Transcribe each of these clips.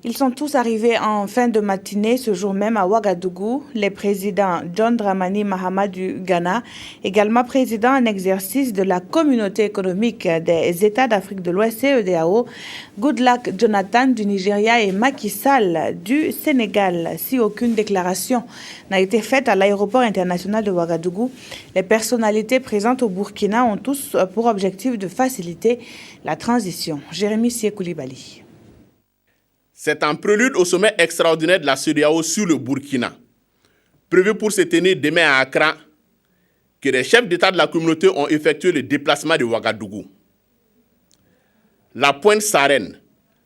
Ils sont tous arrivés en fin de matinée ce jour même à Ouagadougou. Les présidents John Dramani Mahama du Ghana, également président en exercice de la Communauté économique des États d'Afrique de l'Ouest, CEDEAO, Goodluck Jonathan du Nigeria et Macky Sall du Sénégal. Si aucune déclaration n'a été faite à l'aéroport international de Ouagadougou, les personnalités présentes au Burkina ont tous pour objectif de faciliter la transition. Jérémy Sié-Koulibaly. C'est un prélude au sommet extraordinaire de la CEDEAO sur le Burkina, prévu pour se tenir demain à Accra, que les chefs d'État de la communauté ont effectué le déplacement de Ouagadougou. La Pointe Sarène,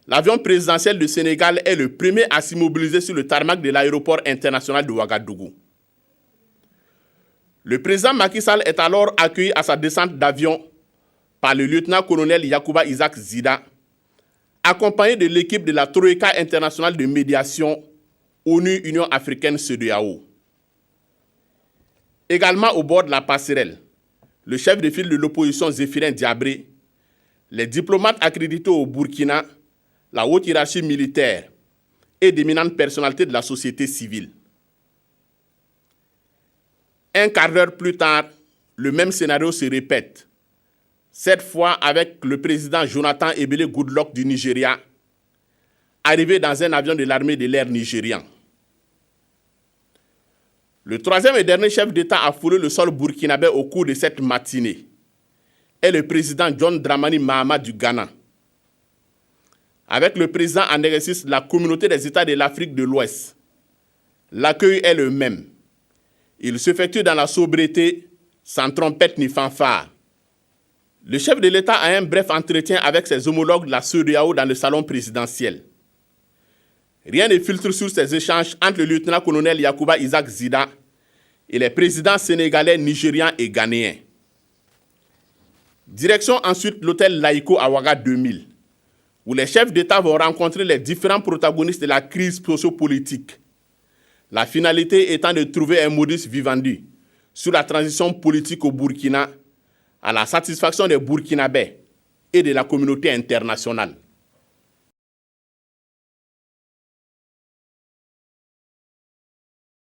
l'avion présidentiel du Sénégal, est le premier à s'immobiliser sur le tarmac de l'aéroport international de Ouagadougou. Le président Macky Sall est alors accueilli à sa descente d'avion par le lieutenant-colonel Yacouba Isaac Zida, accompagné de l'équipe de la Troïka internationale de médiation ONU-Union africaine CEDEAO. Également au bord de la passerelle, le chef de file de l'opposition Zéphirin Diabré, les diplomates accrédités au Burkina, la haute hiérarchie militaire et d'éminentes personnalités de la société civile. Un quart d'heure plus tard, le même scénario se répète, cette fois avec le président Jonathan Ebele Goodluck du Nigeria, arrivé dans un avion de l'armée de l'air nigérian. Le troisième et dernier chef d'État à fouler le sol burkinabé au cours de cette matinée est le président John Dramani Mahama du Ghana. Avec le président en exercice de la Communauté des États de l'Afrique de l'Ouest, l'accueil est le même. Il s'effectue dans la sobriété, sans trompette ni fanfare. Le chef de l'État a un bref entretien avec ses homologues de la CEDEAO dans le salon présidentiel. Rien ne filtre sur ces échanges entre le lieutenant-colonel Yacouba Isaac Zida et les présidents sénégalais, nigérians et ghanéens. Direction ensuite l'hôtel Laïko à Ouaga 2000, où les chefs d'État vont rencontrer les différents protagonistes de la crise sociopolitique. La finalité étant de trouver un modus vivendi sur la transition politique au Burkina, à la satisfaction des Burkinabés et de la communauté internationale.